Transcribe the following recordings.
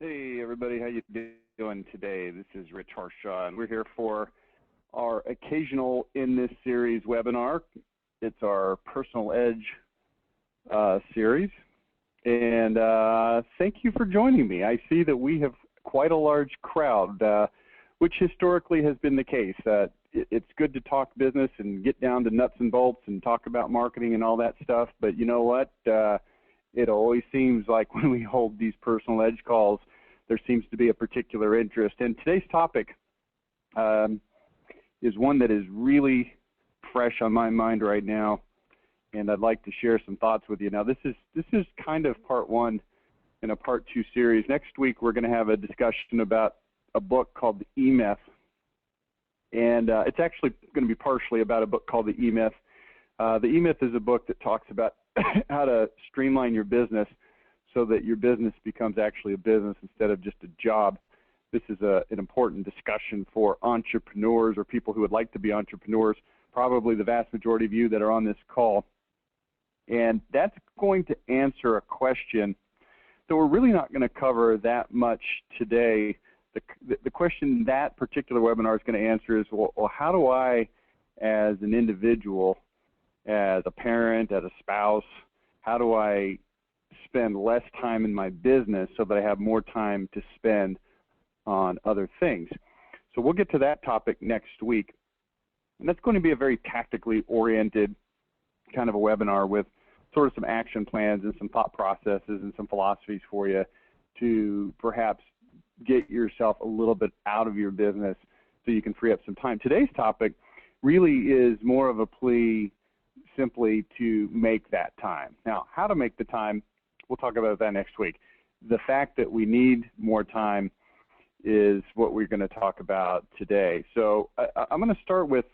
Hey everybody, how you doing today? This is Rich Harshaw, and we're here for our occasional in this series webinar. It's our Personal Edge series, and thank you for joining me. I see that we have quite a large crowd, which historically has been the case. It's good to talk business and get down to nuts and bolts and talk about marketing and all that stuff, but you know what? It always seems like when we hold these Personal Edge calls, there seems to be a particular interest. And today's topic is one that is really fresh on my mind right now, and I'd like to share some thoughts with you. Now, this is kind of part one in a part two series. Next week, we're going to have a discussion about a book called The E-Myth, and it's actually going to be partially about a book called The E-Myth. The E-Myth is a book that talks about how to streamline your business so that your business becomes actually a business instead of just a job. This is an important discussion for entrepreneurs or people who would like to be entrepreneurs, probably the vast majority of you that are on this call. And that's going to answer a question that we're really not going to cover that much today. The question that particular webinar is going to answer is, well, how do I, as an individual, as a parent, as a spouse, how do I spend less time in my business so that I have more time to spend on other things? So we'll get to that topic next week. And that's going to be a very tactically oriented kind of a webinar with sort of some action plans and some thought processes and some philosophies for you to perhaps get yourself a little bit out of your business so you can free up some time. Today's topic really is more of a plea simply to make that time. Now, how to make the time, we'll talk about that next week. The fact that we need more time is what we're going to talk about today. So I'm going to start with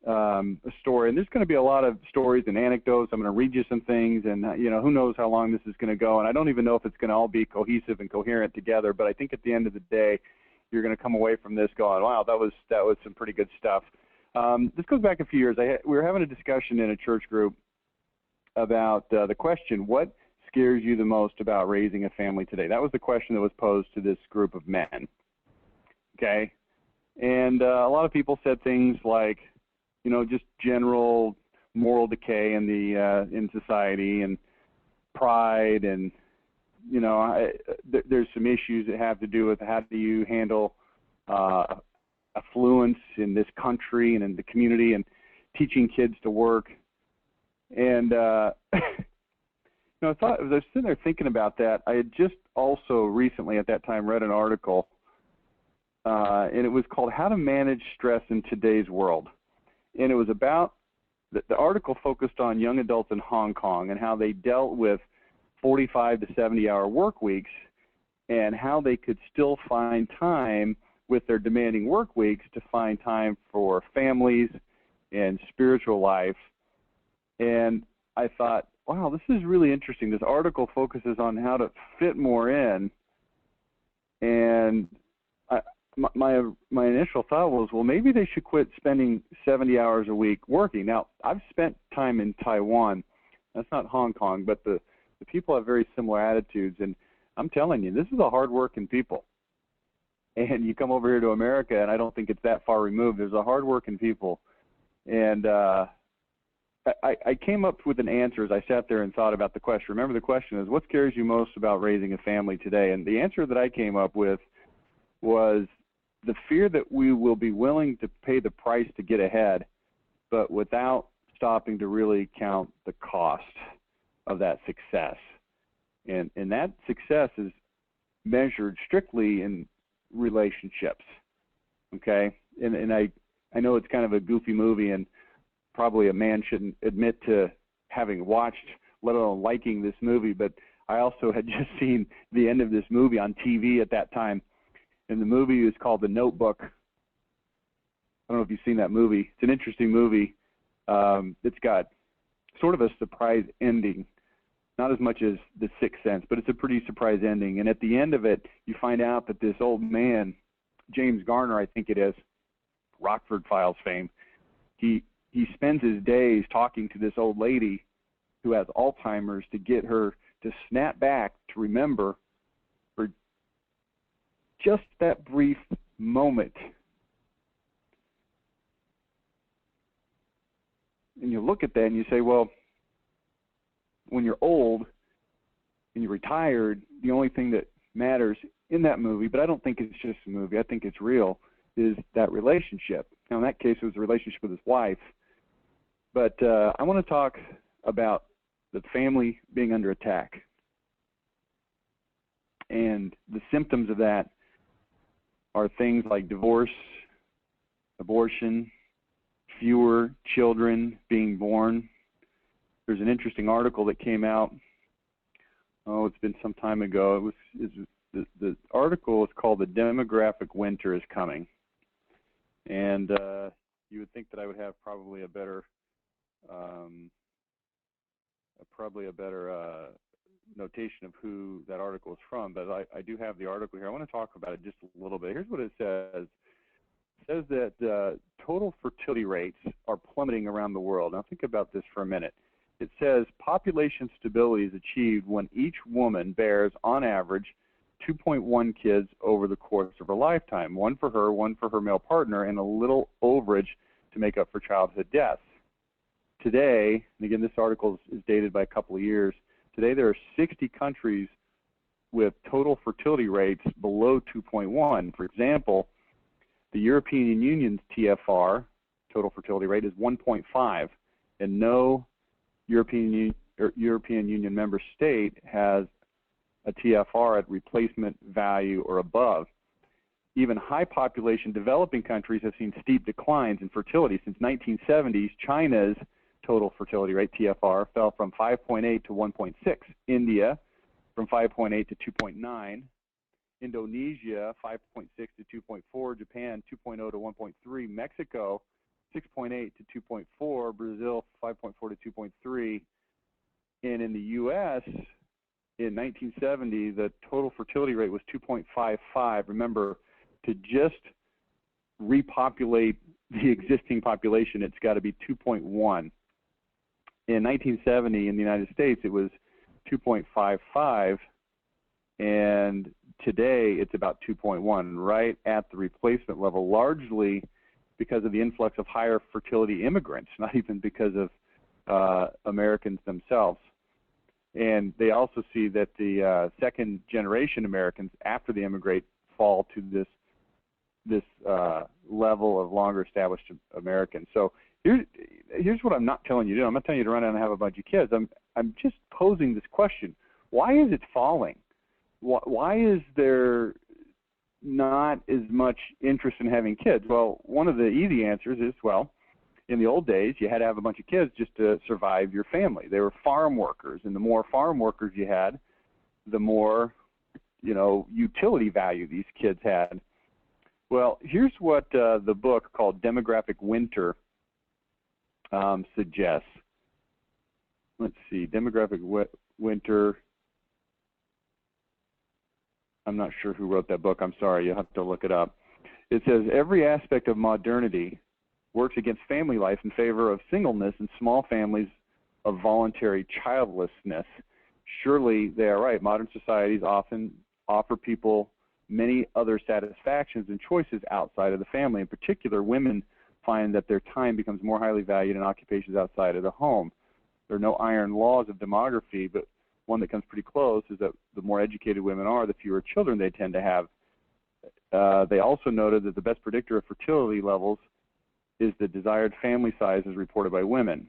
a story, and there's going to be a lot of stories and anecdotes. I'm going to read you some things, and who knows how long this is going to go, and I don't even know if it's going to all be cohesive and coherent together, but I think at the end of the day, you're going to come away from this going, wow, that was some pretty good stuff. This goes back a few years. We were having a discussion in a church group about the question, what scares you the most about raising a family today? That was the question that was posed to this group of men, okay? And a lot of people said things like, just general moral decay in society and pride, and, there's some issues that have to do with how do you handle affluence in this country and in the community and teaching kids to work. And I thought, as I was sitting there thinking about that, I had just also recently at that time read an article, and it was called How to Manage Stress in Today's World. And it was about, the article focused on young adults in Hong Kong and how they dealt with 45 to 70-hour work weeks and how they could still find time with their demanding work weeks to find time for families and spiritual life. And I thought, wow, this is really interesting. This article focuses on how to fit more in. And my initial thought was, well, maybe they should quit spending 70 hours a week working. Now, I've spent time in Taiwan. That's not Hong Kong, but the people have very similar attitudes. And I'm telling you, this is a hard-working people. And you come over here to America, and I don't think it's that far removed. There's a hard-working people. And I came up with an answer as I sat there and thought about the question. Remember, the question is, what scares you most about raising a family today? And the answer that I came up with was the fear that we will be willing to pay the price to get ahead, but without stopping to really count the cost of that success. And that success is measured strictly in relationships, okay? And I know it's kind of a goofy movie, and probably a man shouldn't admit to having watched, let alone liking this movie, but I also had just seen the end of this movie on TV at that time, and the movie is called The Notebook. I don't know if you've seen that movie. It's an interesting movie. It's got sort of a surprise ending, not as much as The Sixth Sense, but it's a pretty surprise ending. And at the end of it, you find out that this old man, James Garner, I think it is, Rockford Files fame, he spends his days talking to this old lady who has Alzheimer's to get her to snap back to remember her just that brief moment. And you look at that and you say, well, when you're old and you're retired, the only thing that matters in that movie, but I don't think it's just a movie, I think it's real, is that relationship. Now, in that case, it was a relationship with his wife. But I want to talk about the family being under attack. And the symptoms of that are things like divorce, abortion, fewer children being born. There's an interesting article that came out, it's been some time ago. The article is called "The Demographic Winter is Coming." And you would think that I would have probably a better notation of who that article is from, but I do have the article here. I want to talk about it just a little bit. Here's what it says. It says that total fertility rates are plummeting around the world. Now think about this for a minute. It says population stability is achieved when each woman bears, on average, 2.1 kids over the course of her lifetime, one for her male partner, and a little overage to make up for childhood deaths. Today, and again, this article is dated by a couple of years, today there are 60 countries with total fertility rates below 2.1. For example, the European Union's TFR, total fertility rate, is 1.5, and no European Union member state has a TFR at replacement value or above. Even high population developing countries have seen steep declines in fertility. Since 1970s, China's total fertility rate, TFR, fell from 5.8 to 1.6. India from 5.8 to 2.9. Indonesia, 5.6 to 2.4. Japan, 2.0 to 1.3. Mexico, 6.8 to 2.4. Brazil, 5.4 to 2.3. And in the U.S., in 1970, the total fertility rate was 2.55. Remember, to just repopulate the existing population, it's got to be 2.1. In 1970, in the United States, it was 2.55, and today it's about 2.1, right at the replacement level, largely because of the influx of higher fertility immigrants, not even because of Americans themselves. And they also see that the second generation Americans after they immigrate fall to this level of longer established Americans. So here's what I'm not telling you to do. I'm not telling you to run out and have a bunch of kids. I'm just posing this question. Why is it falling? Why is there not as much interest in having kids? Well, one of the easy answers is, well, in the old days, you had to have a bunch of kids just to survive your family. They were farm workers, and the more farm workers you had, the more, utility value these kids had. Well, here's what the book called Demographic Winter suggests. Let's see, Demographic Winter. I'm not sure who wrote that book. I'm sorry. You'll have to look it up. It says, every aspect of modernity works against family life in favor of singleness and small families of voluntary childlessness. Surely they are right. Modern societies often offer people many other satisfactions and choices outside of the family. In particular, women find that their time becomes more highly valued in occupations outside of the home. There are no iron laws of demography, but one that comes pretty close is that the more educated women are, the fewer children they tend to have. They also noted that the best predictor of fertility levels is the desired family size as reported by women.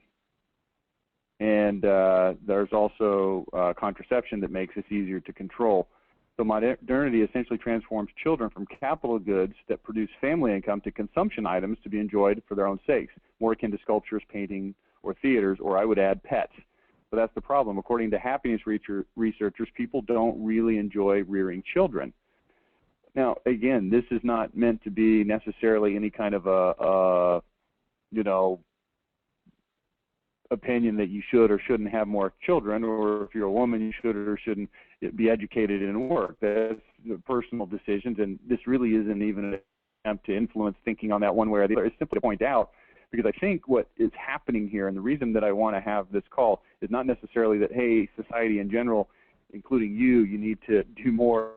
And there's also contraception that makes this easier to control. So modernity essentially transforms children from capital goods that produce family income to consumption items to be enjoyed for their own sakes, more akin to sculptures, painting, or theaters, or I would add pets. So that's the problem. According to happiness researchers, people don't really enjoy rearing children. Now, again, this is not meant to be necessarily any kind of a opinion that you should or shouldn't have more children, or if you're a woman, you should or shouldn't be educated in work. That's personal decisions, and this really isn't even an attempt to influence thinking on that one way or the other. It's simply to point out, because I think what is happening here, and the reason that I want to have this call is not necessarily that, hey, society in general, including you need to do more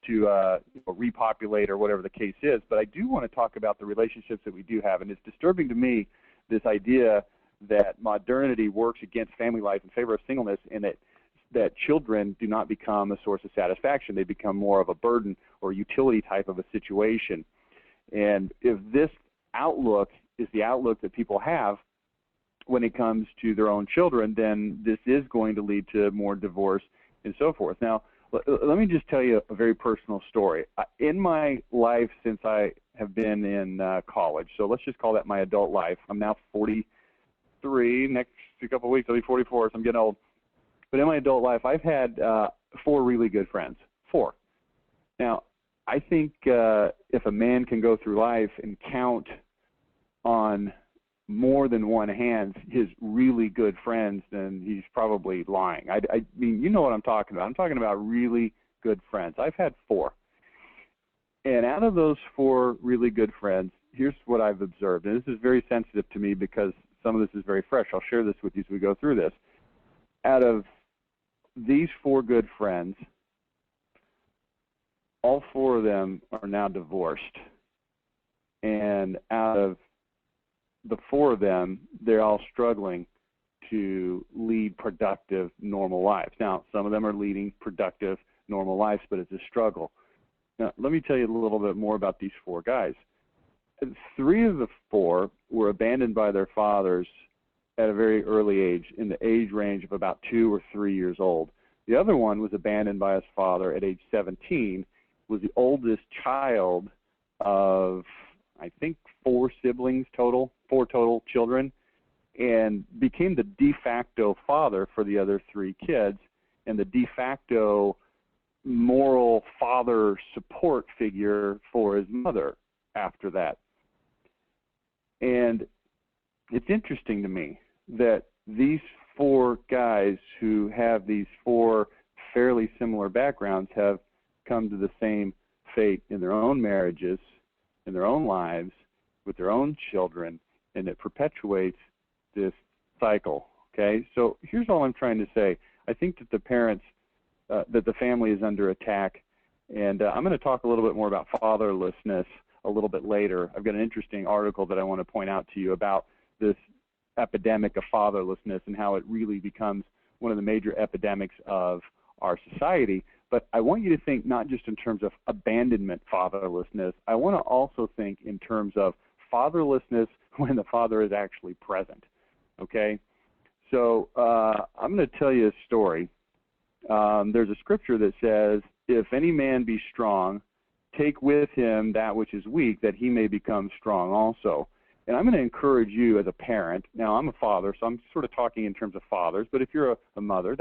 to repopulate or whatever the case is. But I do want to talk about the relationships that we do have, and it's disturbing to me, this idea that modernity works against family life in favor of singleness, and that children do not become a source of satisfaction. They become more of a burden or utility type of a situation. And if this outlook is the outlook that people have when it comes to their own children, then this is going to lead to more divorce and so forth. Now, let me just tell you a very personal story. In my life since I have been in college, so let's just call that my adult life. I'm now 43. Next couple of weeks I'll be 44, so I'm getting old. But in my adult life, I've had 4 really good friends. 4. Now, I think if a man can go through life and count on more than one hand his really good friends, then he's probably lying. I mean, you know what I'm talking about. I'm talking about really good friends. I've had 4. And out of those 4 really good friends, here's what I've observed. And this is very sensitive to me because some of this is very fresh. I'll share this with you as we go through this. Out of these 4 good friends, all 4 of them are now divorced. And out of the 4 of them, they're all struggling to lead productive, normal lives. Now, some of them are leading productive, normal lives, but it's a struggle. Now, let me tell you a little bit more about these 4 guys. 3 of the 4 were abandoned by their fathers at a very early age, in the age range of about 2 or 3 years old. The other one was abandoned by his father at age 17, was the oldest child of, I think, 4 siblings total, 4 total children, and became the de facto father for the other 3 kids and the de facto moral father support figure for his mother after that. And it's interesting to me that these 4 guys who have these 4 fairly similar backgrounds have come to the same fate in their own marriages, in their own lives, with their own children, and it perpetuates this cycle. Okay, so here's all I'm trying to say. I think that the parents, that the family is under attack, and I'm going to talk a little bit more about fatherlessness a little bit later. I've got an interesting article that I want to point out to you about this epidemic of fatherlessness and how it really becomes one of the major epidemics of our society. But I want you to think not just in terms of abandonment fatherlessness. I want to also think in terms of fatherlessness when the father is actually present. Okay? So I'm going to tell you a story. There's a scripture that says, if any man be strong, take with him that which is weak, that he may become strong also. And I'm going to encourage you as a parent. Now, I'm a father, so I'm sort of talking in terms of fathers. But if you're a mother,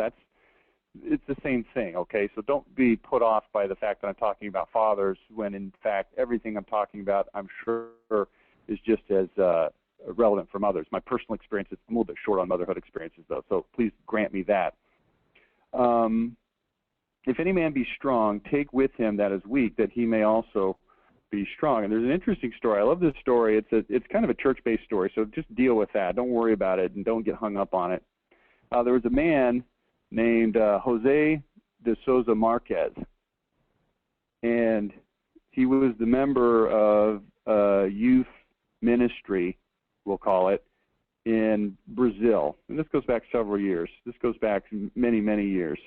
it's the same thing, okay? So don't be put off by the fact that I'm talking about fathers when, in fact, everything I'm talking about, I'm sure, is just as relevant for mothers. My personal experience is a little bit short on motherhood experiences, though, so please grant me that. If any man be strong, take with him that is weak, that he may also be strong. And there's an interesting story. I love this story. It's kind of a church-based story, so just deal with that. Don't worry about it and don't get hung up on it. There was a man named Jose de Souza Marquez, and he was the member of youth ministry, we'll call it, in Brazil. And this goes back several years. This goes back many, many years.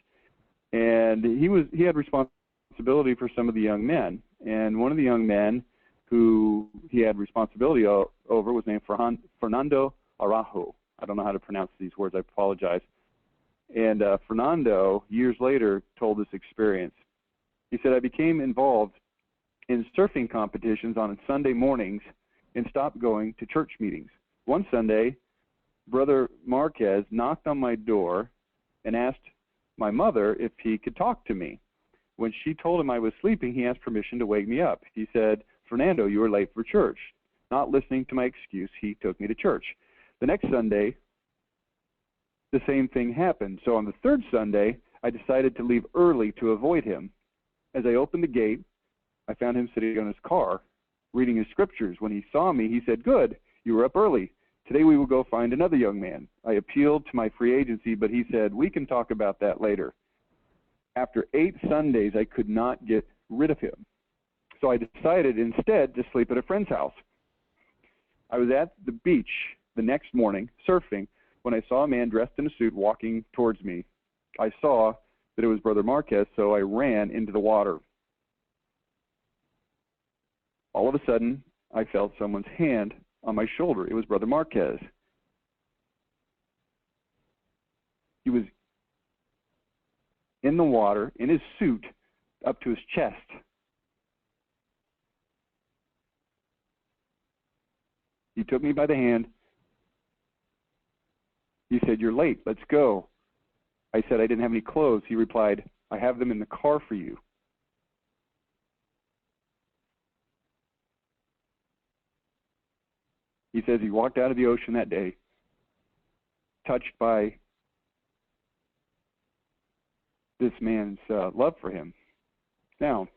And he had responsibility for some of the young men. And one of the young men who he had responsibility over was named Fernando Araujo. I don't know how to pronounce these words. I apologize. And Fernando, years later, told this experience. He said, I became involved in surfing competitions on Sunday mornings and stopped going to church meetings. One Sunday, Brother Marquez knocked on my door and asked my mother if he could talk to me. When she told him I was sleeping, he asked permission to wake me up. He said, Fernando, you were late for church. Not listening to my excuse, he took me to church. The next Sunday, the same thing happened. So on the 3rd Sunday, I decided to leave early to avoid him. As I opened the gate, I found him sitting on his car, reading his scriptures. When he saw me, he said, good, you were up early. Today we will go find another young man. I appealed to my free agency, but he said, we can talk about that later. After 8 Sundays, I could not get rid of him. So I decided instead to sleep at a friend's house. I was at the beach the next morning surfing when I saw a man dressed in a suit walking towards me. I saw that it was Brother Marquez, so I ran into the water. All of a sudden, I felt someone's hand on my shoulder. It was Brother Marquez. He was in the water, in his suit, up to his chest. He took me by the hand. He said, "You're late, let's go." I said I didn't have any clothes. He replied, "I have them in the car for you." He says he walked out of the ocean that day, touched by this man's love for him. Now,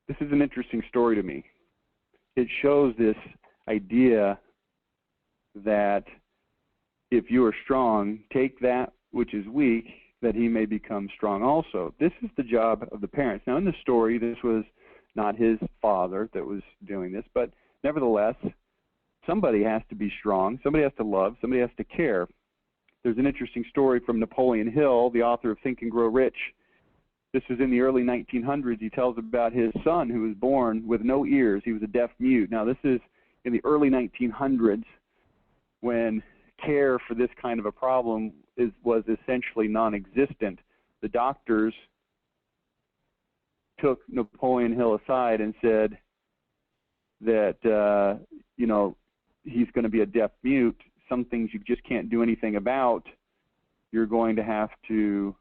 this is an interesting story to me. It shows this idea that if you are strong, take that which is weak, that he may become strong also. This is the job of the parents. Now, in the story, this was not his father that was doing this, but nevertheless, somebody has to be strong, somebody has to love, somebody has to care. There's an interesting story from Napoleon Hill, the author of Think and Grow Rich. This was in the early 1900s. He tells about his son who was born with no ears. He was a deaf mute. Now, this is in the early 1900s when care for this kind of a problem was essentially non-existent. The doctors took Napoleon Hill aside and said that, he's going to be a deaf mute. Some things you just can't do anything about. You're going to have to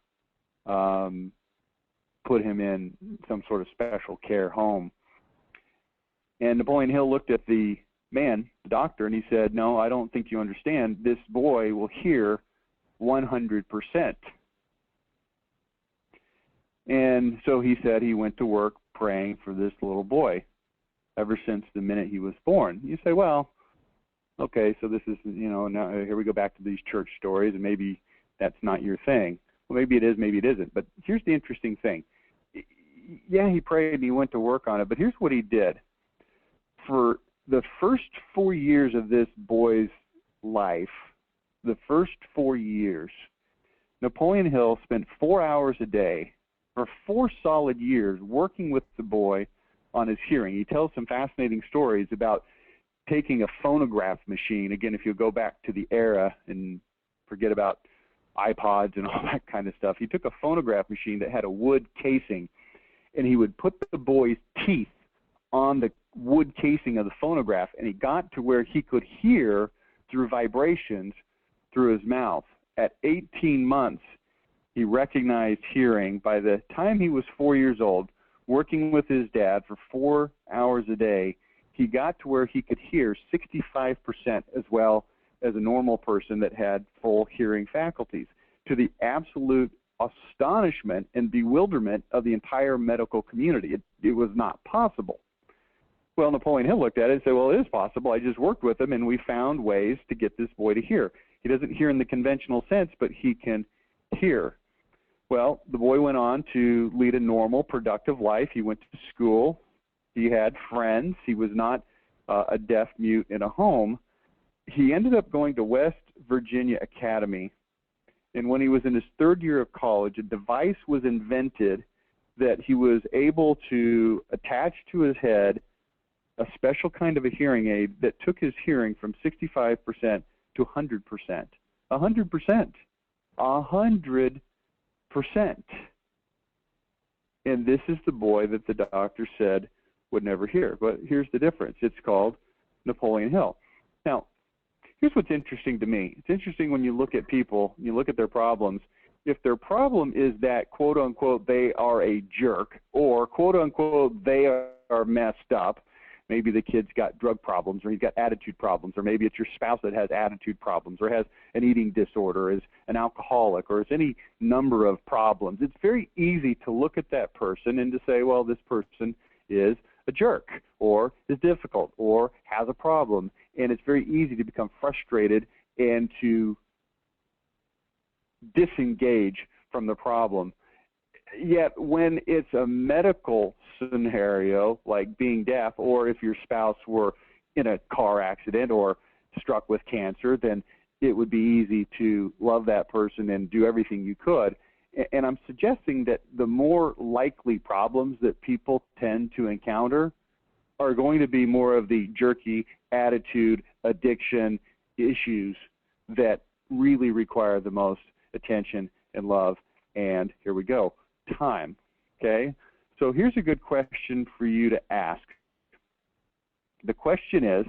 put him in some sort of special care home. And Napoleon Hill looked at the man, the doctor, and he said, "No, I don't think you understand. This boy will hear 100%. And so he said he went to work praying for this little boy ever since the minute he was born. You say, well, okay, so this is, now here we go back to these church stories, and maybe that's not your thing. Well, maybe it is, maybe it isn't. But here's the interesting thing. Yeah, he prayed and he went to work on it, but here's what he did. For the first 4 years of this boy's life, the first 4 years, Napoleon Hill spent 4 hours a day for 4 solid years working with the boy on his hearing. He tells some fascinating stories about taking a phonograph machine. Again, if you go back to the era and forget about iPods and all that kind of stuff, he took a phonograph machine that had a wood casing, and he would put the boy's teeth on the wood casing of the phonograph, and he got to where he could hear through vibrations through his mouth. At 18 months, he recognized hearing. By the time he was 4 years old, working with his dad for 4 hours a day, he got to where he could hear 65% as well as a normal person that had full hearing faculties, to the absolute astonishment and bewilderment of the entire medical community. It was not possible. Well, Napoleon Hill looked at it and said, well, it is possible. I just worked with him, and we found ways to get this boy to hear. He doesn't hear in the conventional sense, but he can hear. Well, the boy went on to lead a normal, productive life. He went to school. He had friends. He was not a deaf mute in a home. He ended up going to West Virginia Academy, and when he was in his 3rd year of college, a device was invented that he was able to attach to his head a special kind of a hearing aid that took his hearing from 65% to 100%. 100%. 100%. And this is the boy that the doctor said would never hear. But here's the difference. It's called Napoleon Hill. Now, here's what's interesting to me. It's interesting when you look at people, you look at their problems. If their problem is that, quote unquote, they are a jerk, or quote unquote, they are messed up, maybe the kid's got drug problems, or he's got attitude problems, or maybe it's your spouse that has attitude problems, or has an eating disorder, is an alcoholic, or has any number of problems. It's very easy to look at that person and to say, well, this person is a jerk, or is difficult, or has a problem. And it's very easy to become frustrated and to disengage from the problem. Yet when it's a medical scenario, like being deaf, or if your spouse were in a car accident or struck with cancer, then it would be easy to love that person and do everything you could. And I'm suggesting that the more likely problems that people tend to encounter are going to be more of the jerky attitude, addiction issues that really require the most attention and love. And here we go, time, okay? So here's a good question for you to ask. The question is,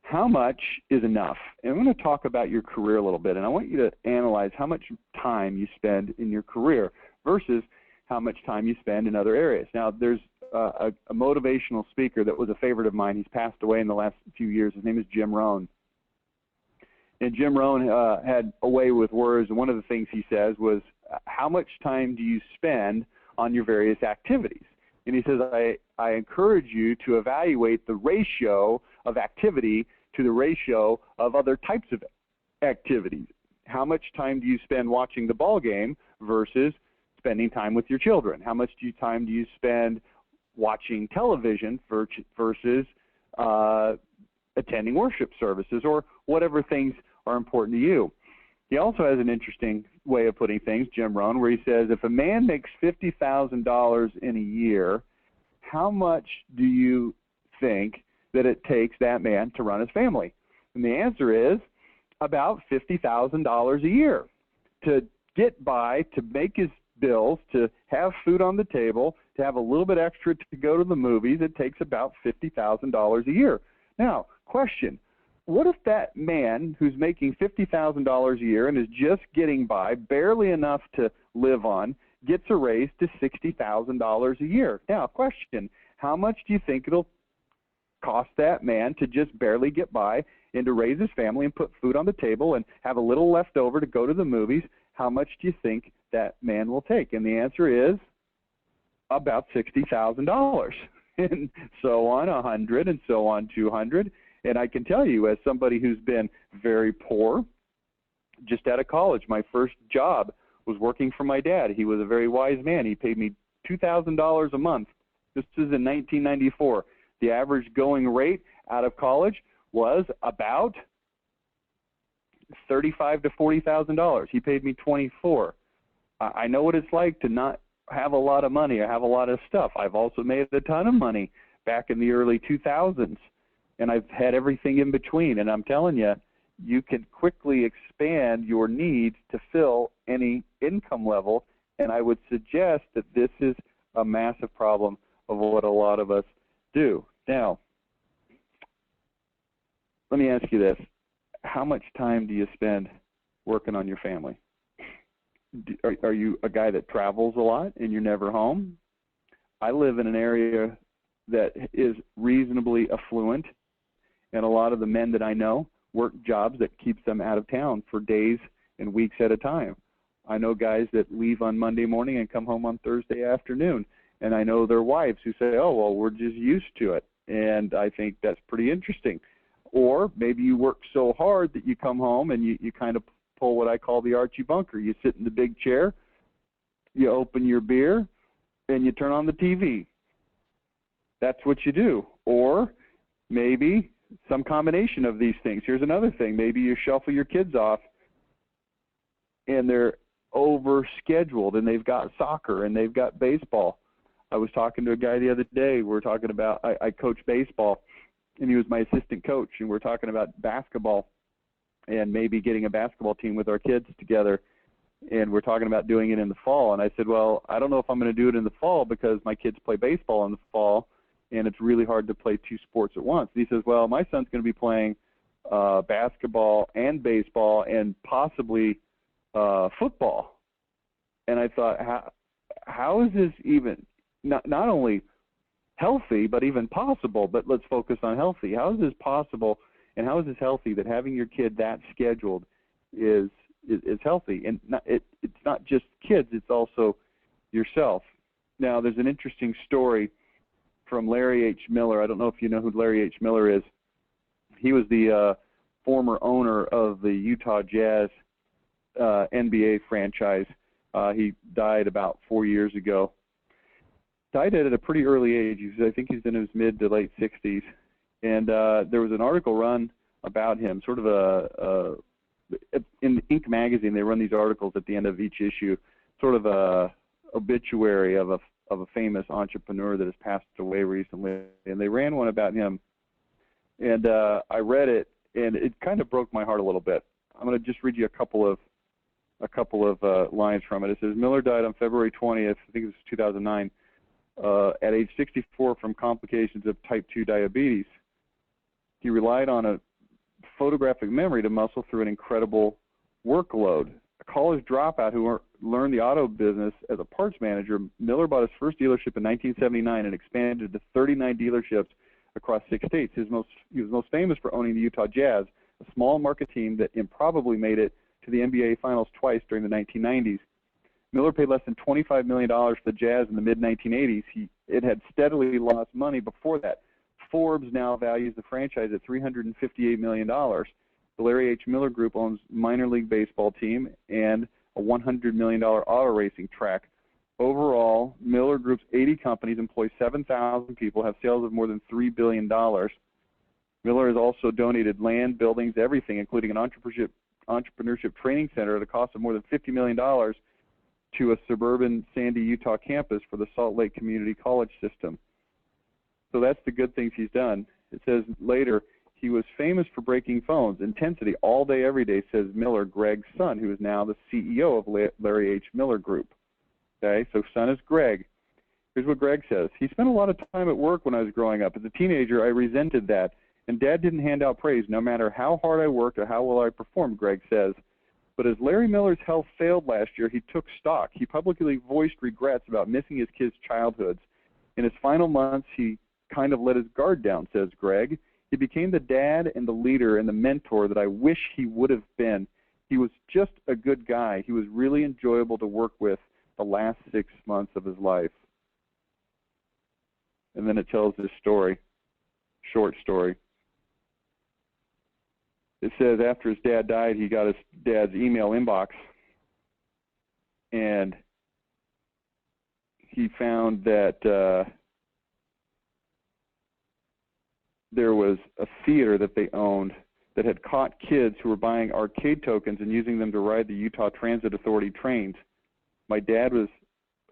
how much is enough? And I'm going to talk about your career a little bit, and I want you to analyze how much time you spend in your career versus how much time you spend in other areas. Now, there's a motivational speaker that was a favorite of mine. He's passed away in the last few years. His name is Jim Rohn. And Jim Rohn had a way with words, and one of the things he says was, how much time do you spend on your various activities? And he says, I encourage you to evaluate the ratio of activity to the ratio of other types of activities. How much time do you spend watching the ball game versus spending time with your children? How much time do you spend watching television versus attending worship services, or whatever things are important to you? He also has an interesting way of putting things, Jim Rohn, where he says, if a man makes $50,000 in a year, how much do you think that it takes that man to run his family? And the answer is about $50,000 a year to get by, to make his bills, to have food on the table, to have a little bit extra to go to the movies. It takes about $50,000 a year. Now, question, what if that man who's making $50,000 a year and is just getting by, barely enough to live on, gets a raise to $60,000 a year? Now, question, how much do you think it'll cost that man to just barely get by and to raise his family and put food on the table and have a little left over to go to the movies? How much do you think that man will take? And the answer is about $60,000, and so on 100, and so on 200. And I can tell you, as somebody who's been very poor, just out of college, my first job was working for my dad. He was a very wise man. He paid me $2,000 a month. This is in 1994. The average going rate out of college was about $35,000 to $40,000. He paid me $24,000. I know what it's like to not have a lot of money or have a lot of stuff. I've also made a ton of money back in the early 2000s, and I've had everything in between. And I'm telling you, you can quickly expand your needs to fill any income level, and I would suggest that this is a massive problem of what a lot of us do. Now, let me ask you this. How much time do you spend working on your family? Are you a guy that travels a lot and you're never home? I live in an area that is reasonably affluent, and a lot of the men that I know work jobs that keeps them out of town for days and weeks at a time. I know guys that leave on Monday morning and come home on Thursday afternoon, and I know their wives who say, oh, well, we're just used to it, and I think that's pretty interesting. Or maybe you work so hard that you come home and you kind of pull what I call the Archie Bunker. You sit in the big chair, you open your beer, and you turn on the TV. That's what you do. Or maybe some combination of these things. Here's another thing. Maybe you shuffle your kids off and they're over-scheduled and they've got soccer and they've got baseball. I was talking to a guy the other day. We were talking about, I coach baseball, and he was my assistant coach, and we're talking about basketball and maybe getting a basketball team with our kids together, and we're talking about doing it in the fall. And I said, well, I don't know if I'm going to do it in the fall because my kids play baseball in the fall, and it's really hard to play two sports at once. And he says, well, my son's going to be playing basketball and baseball and possibly football. And I thought, how is this even not only healthy, but even possible? But let's focus on healthy. How is this possible, and how is this healthy that having your kid that scheduled is healthy? And it's not just kids, it's also yourself. Now, there's an interesting story from Larry H. Miller. I don't know if you know who Larry H. Miller is. He was the former owner of the Utah Jazz NBA franchise. He died about 4 years ago. Died at a pretty early age. I think he's in his mid to late 60s. And there was an article run about him, sort of in Inc. magazine. They run these articles at the end of each issue, sort of a obituary of a famous entrepreneur that has passed away recently. And they ran one about him. And I read it, and it kind of broke my heart a little bit. I'm going to just read you a couple of lines from it. It says, Miller died on February 20th, I think it was 2009, at age 64 from complications of type 2 diabetes. He relied on a photographic memory to muscle through an incredible workload. A college dropout who learned the auto business as a parts manager, Miller bought his first dealership in 1979 and expanded to 39 dealerships across 6 states. He was most famous for owning the Utah Jazz, a small market team that improbably made it to the NBA Finals twice during the 1990s. Miller paid less than $25 million for the Jazz in the mid-1980s. It had steadily lost money before that. Forbes now values the franchise at $358 million. The Larry H. Miller Group owns minor league baseball team and a $100 million auto racing track. Overall, Miller Group's 80 companies employ 7,000 people, have sales of more than $3 billion. Miller has also donated land, buildings, everything, including an entrepreneurship training center at a cost of more than $50 million to a suburban Sandy, Utah campus for the Salt Lake Community College system. So that's the good things he's done. It says later, he was famous for breaking phones. Intensity, all day, every day, says Miller, Greg's son, who is now the CEO of Larry H. Miller Group. Okay, so son is Greg. Here's what Greg says. He spent a lot of time at work when I was growing up. As a teenager, I resented that, and Dad didn't hand out praise no matter how hard I worked or how well I performed, Greg says. But as Larry Miller's health failed last year, he took stock. He publicly voiced regrets about missing his kids' childhoods. In his final months, he kind of let his guard down, says Greg. He became the dad and the leader and the mentor that I wish he would have been. He was just a good guy. He was really enjoyable to work with the last 6 months of his life. And then it tells this story, short story. It says after his dad died, he got his dad's email inbox, and he found that there was a theater that they owned that had caught kids who were buying arcade tokens and using them to ride the Utah Transit Authority trains. My dad was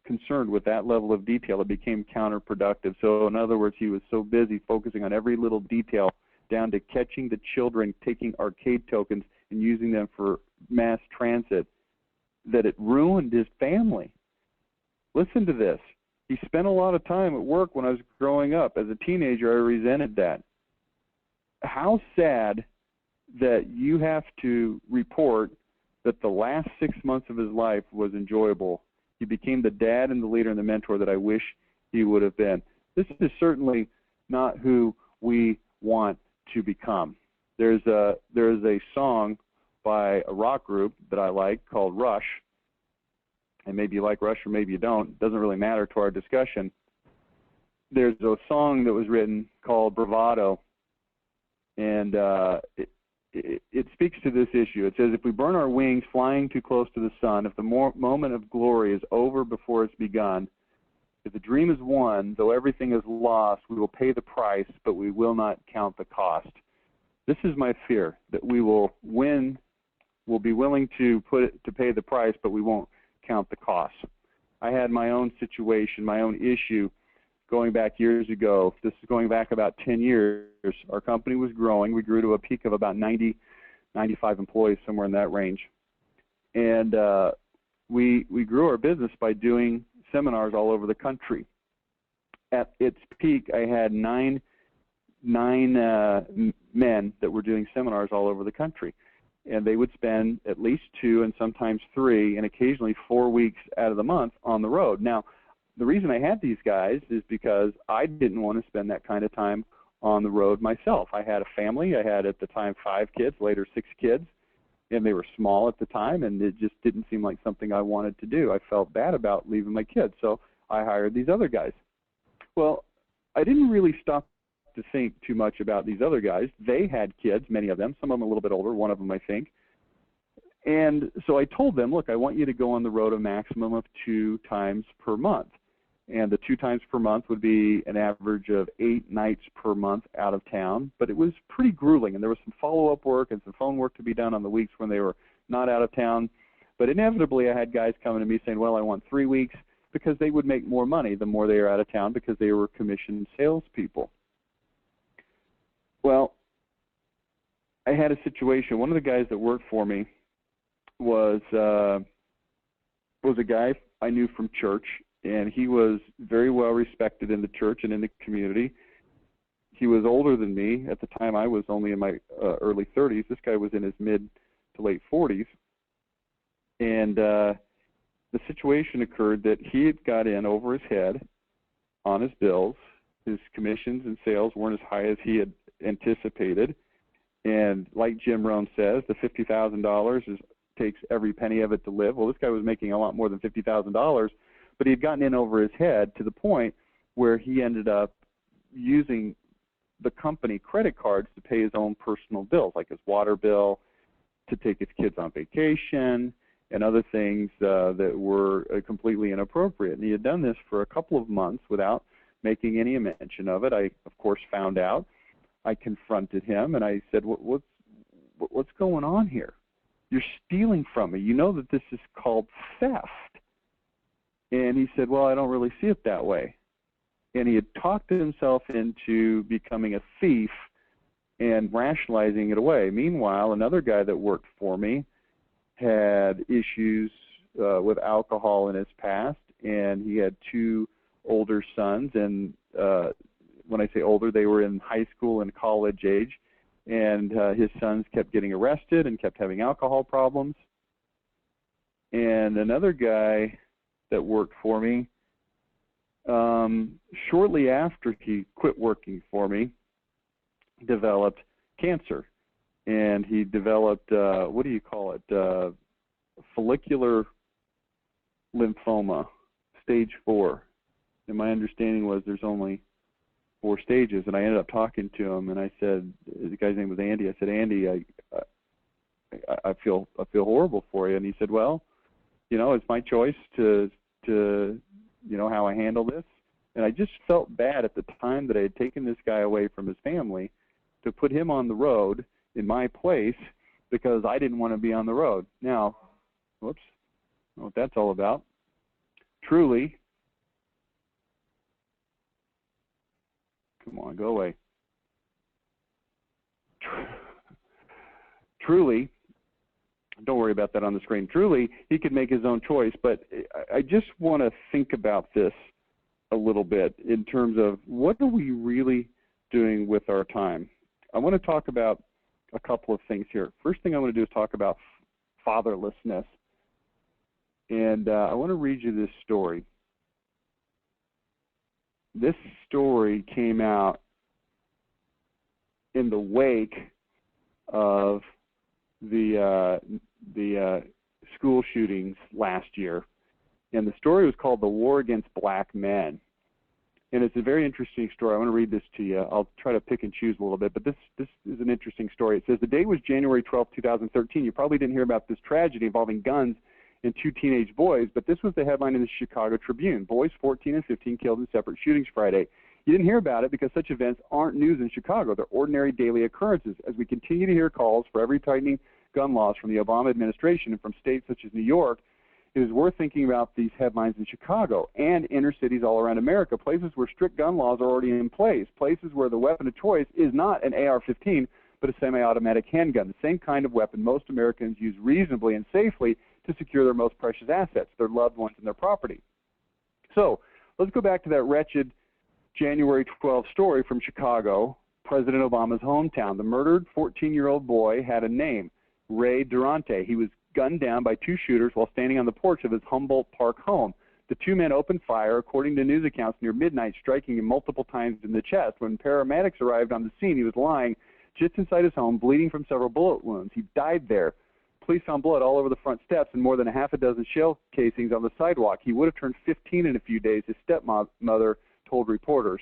concerned with that level of detail. It became counterproductive. So in other words, he was so busy focusing on every little detail down to catching the children taking arcade tokens and using them for mass transit that it ruined his family. Listen to this. He spent a lot of time at work when I was growing up. As a teenager, I resented that. How sad that you have to report that the last 6 months of his life was enjoyable. He became the dad and the leader and the mentor that I wish he would have been. This is certainly not who we want to become. There's a song by a rock group that I like called Rush. And maybe you like Rush or maybe you don't. It doesn't really matter to our discussion. There's a song that was written called Bravado, and it speaks to this issue. It says, if we burn our wings flying too close to the sun, if the moment of glory is over before it's begun, if the dream is won, though everything is lost, we will pay the price, but we will not count the cost. This is my fear, that we will win, we'll be willing to pay the price, but we won't count the cost. I had my own situation, my own issue going back years ago. This is going back about 10 years. Our company was growing. We grew to a peak of about 90, 95 employees, somewhere in that range. And we grew our business by doing seminars all over the country. At its peak, I had nine men that were doing seminars all over the country. And they would spend at least 2 and sometimes 3 and occasionally 4 weeks out of the month on the road. Now, the reason I had these guys is because I didn't want to spend that kind of time on the road myself. I had a family. I had at the time 5 kids, later 6 kids, and they were small at the time, and it just didn't seem like something I wanted to do. I felt bad about leaving my kids, so I hired these other guys. Well, I didn't really stop to think too much about these other guys. They had kids, many of them, some of them a little bit older, one of them I think. And so I told them, look, I want you to go on the road a maximum of 2 times per month. And the 2 times per month would be an average of 8 nights per month out of town. But it was pretty grueling, and there was some follow-up work and some phone work to be done on the weeks when they were not out of town. But inevitably, I had guys coming to me saying, well, I want 3 weeks, because they would make more money the more they are out of town because they were commissioned salespeople. Well, I had a situation. One of the guys that worked for me was a guy I knew from church, and he was very well respected in the church and in the community. He was older than me. At the time, I was only in my early 30s. This guy was in his mid to late 40s. And the situation occurred that he had got in over his head on his bills. His commissions and sales weren't as high as he had anticipated. And like Jim Rohn says, the $50,000 takes every penny of it to live. Well, this guy was making a lot more than $50,000, but he had gotten in over his head to the point where he ended up using the company credit cards to pay his own personal bills, like his water bill, to take his kids on vacation, and other things that were completely inappropriate. And he had done this for a couple of months without making any mention of it. I, of course, found out. I confronted him, and I said, what's going on here? You're stealing from me. You know that this is called theft. And he said, well, I don't really see it that way. And he had talked himself into becoming a thief and rationalizing it away. Meanwhile, another guy that worked for me had issues with alcohol in his past, and he had 2 older sons. And when I say older, they were in high school and college age. And his sons kept getting arrested and kept having alcohol problems. And another guy that worked for me, shortly after he quit working for me, developed cancer. And he developed, what do you call it, follicular lymphoma, stage 4. And my understanding was there's only 4 stages. And I ended up talking to him, and I said, the guy's name was Andy. I said, Andy, I feel horrible for you. And he said, well, you know, it's my choice to you know, how I handle this. And I just felt bad at the time that I had taken this guy away from his family to put him on the road in my place because I didn't want to be on the road. Now, whoops, I don't know what that's all about. Truly, come on, go away. Truly, don't worry about that on the screen. Truly, he could make his own choice, but I just want to think about this a little bit in terms of what are we really doing with our time. I want to talk about a couple of things here. First thing I want to do is talk about fatherlessness. And I want to read you this story. This story came out in the wake of the school shootings last year. And the story was called The War Against Black Men. And it's a very interesting story. I want to read this to you. I'll try to pick and choose a little bit, but this is an interesting story. It says, the date was January 12, 2013. You probably didn't hear about this tragedy involving guns and 2 teenage boys, but this was the headline in the Chicago Tribune. Boys 14 and 15 killed in separate shootings Friday. You didn't hear about it because such events aren't news in Chicago. They're ordinary daily occurrences. As we continue to hear calls for every tightening gun laws from the Obama administration and from states such as New York, it is worth thinking about these headlines in Chicago and inner cities all around America, places where strict gun laws are already in place, places where the weapon of choice is not an AR-15, but a semi-automatic handgun, the same kind of weapon most Americans use reasonably and safely to secure their most precious assets, their loved ones and their property. So let's go back to that wretched January 12 story from Chicago, President Obama's hometown. The murdered 14-year-old boy had a name, Ray Durante. He was gunned down by 2 shooters while standing on the porch of his Humboldt Park home. The 2 men opened fire, according to news accounts, near midnight, striking him multiple times in the chest. When paramedics arrived on the scene, he was lying just inside his home, bleeding from several bullet wounds. He died there. Police found blood all over the front steps and more than a half a dozen shell casings on the sidewalk. He would have turned 15 in a few days, his stepmother told reporters.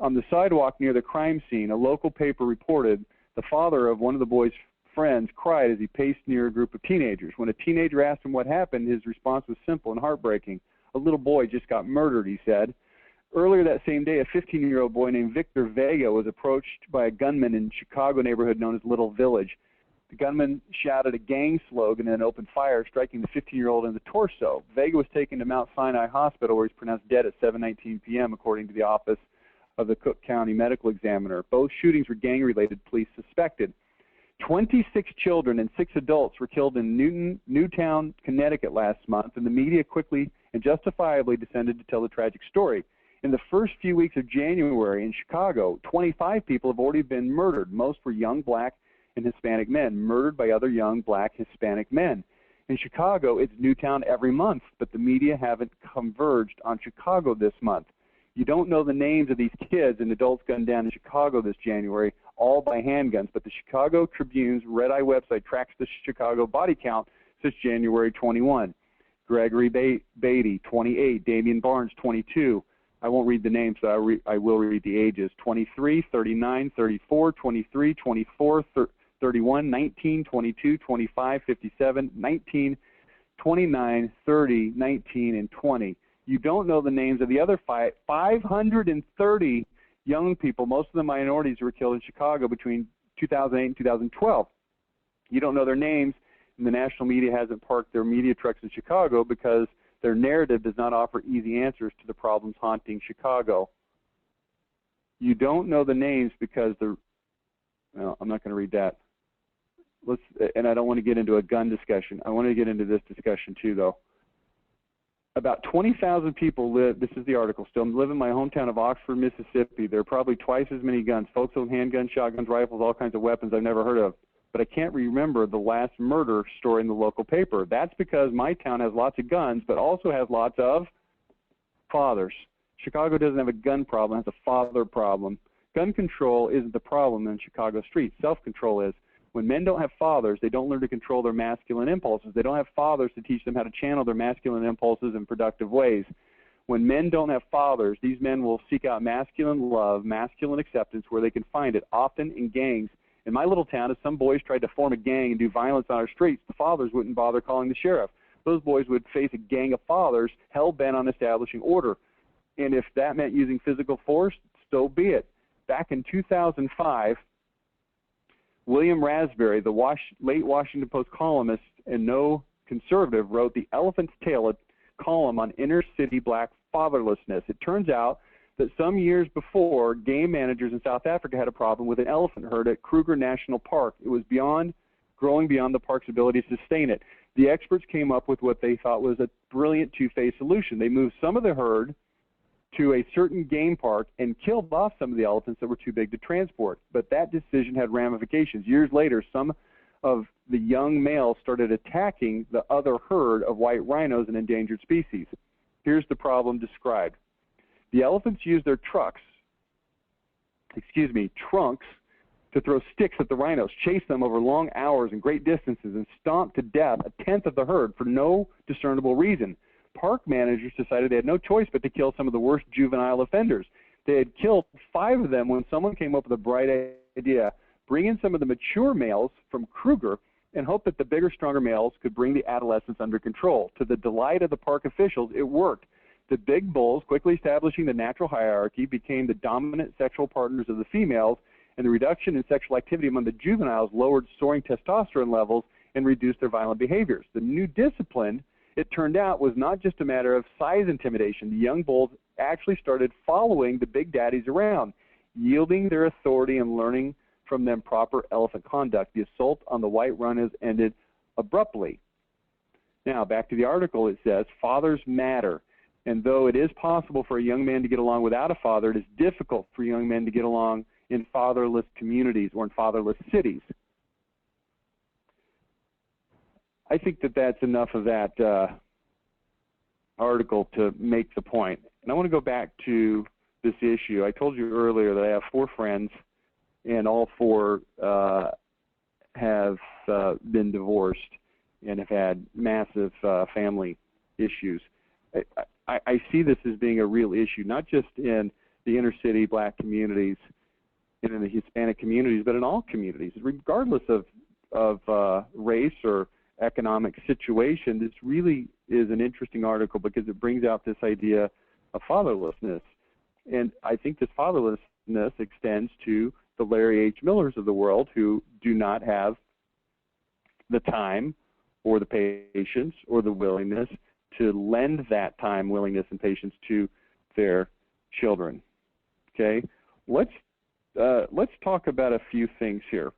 On the sidewalk near the crime scene, a local paper reported the father of one of the boys friends, cried as he paced near a group of teenagers. When a teenager asked him what happened, his response was simple and heartbreaking. "A little boy just got murdered," he said. Earlier that same day, a 15-year-old boy named Victor Vega was approached by a gunman in a Chicago neighborhood known as Little Village. The gunman shouted a gang slogan and then opened fire, striking the 15-year-old in the torso. Vega was taken to Mount Sinai Hospital, where he's pronounced dead at 7:19 p.m., according to the Office of the Cook County Medical Examiner. Both shootings were gang-related, police suspected. 26 children and 6 adults were killed in Newtown, Connecticut last month, and the media quickly and justifiably descended to tell the tragic story. In the first few weeks of January in Chicago, 25 people have already been murdered. Most were young black and Hispanic men, murdered by other young black Hispanic men. In Chicago, it's Newtown every month, but the media haven't converged on Chicago this month. You don't know the names of these kids and adults gunned down in Chicago this January, all by handguns, but the Chicago Tribune's Red Eye website tracks the Chicago body count since January 21. Gregory Beatty, 28, Damian Barnes, 22. I won't read the names, so I will read the ages. 23, 39, 34, 23, 24, 31, 19, 22, 25, 57, 19, 29, 30, 19, and 20. You don't know the names of the other 530 young people, most of the minorities who were killed in Chicago between 2008 and 2012. You don't know their names, and the national media hasn't parked their media trucks in Chicago because their narrative does not offer easy answers to the problems haunting Chicago. You don't know the names because well, I'm not going to read that. And I don't want to get into a gun discussion. I want to get into this discussion too, though. About 20,000 people live, this is the article still, live in my hometown of Oxford, Mississippi. There are probably twice as many guns, folks with handguns, shotguns, rifles, all kinds of weapons I've never heard of. But I can't remember the last murder story in the local paper. That's because my town has lots of guns, but also has lots of fathers. Chicago doesn't have a gun problem, it has a father problem. Gun control isn't the problem in Chicago streets. Self-control is. When men don't have fathers, they don't learn to control their masculine impulses. They don't have fathers to teach them how to channel their masculine impulses in productive ways. When men don't have fathers, these men will seek out masculine love, masculine acceptance where they can find it, often in gangs. In my little town, if some boys tried to form a gang and do violence on our streets, the fathers wouldn't bother calling the sheriff. Those boys would face a gang of fathers hell-bent on establishing order. And if that meant using physical force, so be it. Back in 2005, William Raspberry, the late Washington Post columnist and no conservative, wrote The Elephant's Tail, a column on inner-city black fatherlessness. It turns out that some years before, game managers in South Africa had a problem with an elephant herd at Kruger National Park. It was growing beyond the park's ability to sustain it. The experts came up with what they thought was a brilliant two-phase solution. They moved some of the herd to a certain game park and killed off some of the elephants that were too big to transport. But that decision had ramifications. Years later, some of the young males started attacking the other herd of white rhinos, an endangered species. Here's the problem described. The elephants used their trunks to throw sticks at the rhinos, chase them over long hours and great distances, and stomp to death a tenth of the herd for no discernible reason. Park managers decided they had no choice but to kill some of the worst juvenile offenders. They had killed 5 of them when someone came up with a bright idea: bring in some of the mature males from Kruger and hope that the bigger, stronger males could bring the adolescents under control. To the delight of the park officials, it worked. The big bulls, quickly establishing the natural hierarchy, became the dominant sexual partners of the females, and the reduction in sexual activity among the juveniles lowered soaring testosterone levels and reduced their violent behaviors. The new discipline, it turned out, was not just a matter of size intimidation. The young bulls actually started following the big daddies around, yielding their authority and learning from them proper elephant conduct. The assault on the white rhinos ended abruptly. Now, back to the article, it says, fathers matter. And though it is possible for a young man to get along without a father, it is difficult for young men to get along in fatherless communities or in fatherless cities. I think that that's enough of that article to make the point. And I want to go back to this issue. I told you earlier that I have 4 friends, and all 4 have been divorced and have had massive family issues. I see this as being a real issue, not just in the inner city black communities and in the Hispanic communities, but in all communities, regardless of race or economic situation, this really is an interesting article because it brings out this idea of fatherlessness. And I think this fatherlessness extends to the Larry H. Millers of the world, who do not have the time or the patience or the willingness to lend that time, willingness, and patience to their children. Okay, let's talk about a few things here.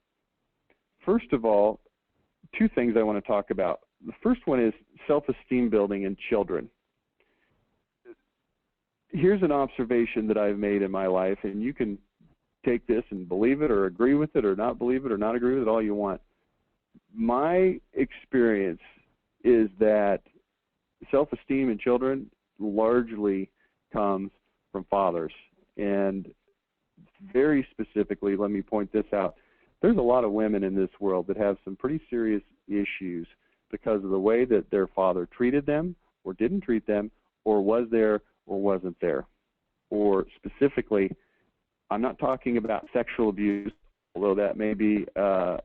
First of all, two things I want to talk about. The first one is self-esteem building in children. Here's an observation that I've made in my life, and you can take this and believe it or agree with it or not believe it or not agree with it, all you want. My experience is that self-esteem in children largely comes from fathers. And very specifically, let me point this out. There's a lot of women in this world that have some pretty serious issues because of the way that their father treated them or didn't treat them, or was there or wasn't there. Or specifically, I'm not talking about sexual abuse, although that may be a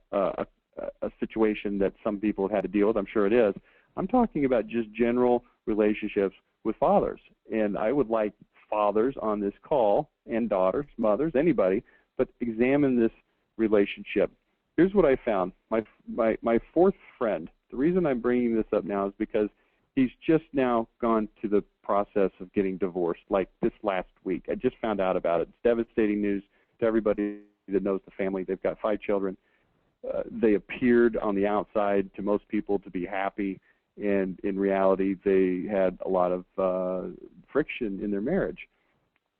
situation that some people have had to deal with. I'm sure it is. I'm talking about just general relationships with fathers. And I would like fathers on this call, and daughters, mothers, anybody, but examine this relationship. Here's what I found. My fourth friend, the reason I'm bringing this up now is because he's just now gone to the process of getting divorced, like this last week. I just found out about it. It's devastating news to everybody that knows the family. They've got 5 children. They appeared on the outside to most people to be happy, and in reality, they had a lot of friction in their marriage.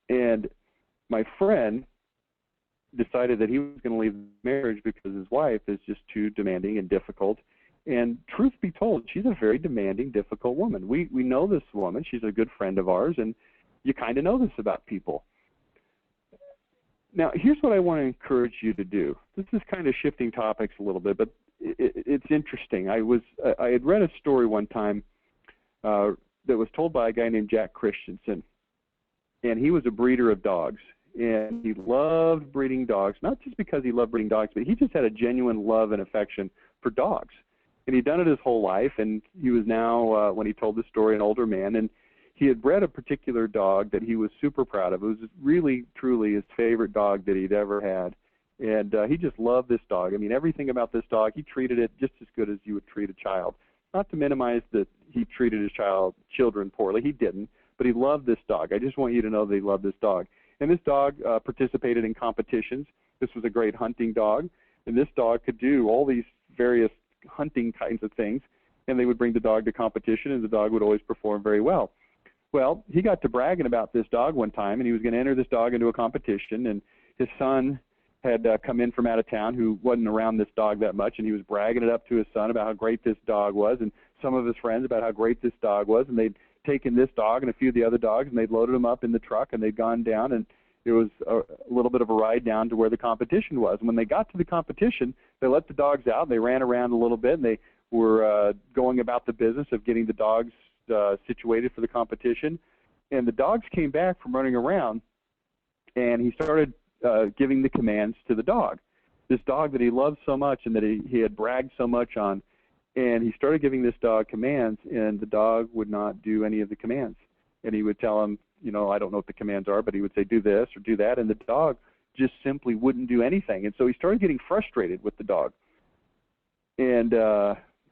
And my friend decided that he was going to leave the marriage because his wife is just too demanding and difficult. And truth be told, she's a very demanding, difficult woman. We know this woman. She's a good friend of ours, and you kind of know this about people. Now, here's what I want to encourage you to do. This is kind of shifting topics a little bit, but it's interesting. I had read a story one time that was told by a guy named Jack Christensen, and he was a breeder of dogs, and he loved breeding dogs, not just because he loved breeding dogs, but he just had a genuine love and affection for dogs. And he'd done it his whole life, and he was now, when he told the story, an older man, and he had bred a particular dog that he was super proud of. It was really, truly his favorite dog that he'd ever had. And he just loved this dog. I mean, everything about this dog, he treated it just as good as you would treat a child. Not to minimize that he treated his children poorly. He didn't. But he loved this dog. I just want you to know that he loved this dog. And this dog participated in competitions. This was a great hunting dog. And this dog could do all these various hunting kinds of things. And they would bring the dog to competition, and the dog would always perform very well. Well, he got to bragging about this dog one time, and he was going to enter this dog into a competition, and his son had come in from out of town who wasn't around this dog that much, and he was bragging it up to his son about how great this dog was, and some of his friends about how great this dog was, and they'd taken this dog and a few of the other dogs, and they'd loaded them up in the truck, and they'd gone down, and it was a little bit of a ride down to where the competition was. And when they got to the competition, they let the dogs out, and they ran around a little bit, and they were going about the business of getting the dogs situated for the competition. And the dogs came back from running around, and he started giving the commands to the dog, this dog that he loved so much and that he had bragged so much on. And he started giving this dog commands, and the dog would not do any of the commands. And he would tell him, you know, I don't know what the commands are, but he would say, do this or do that, and the dog just simply wouldn't do anything. And so he started getting frustrated with the dog. And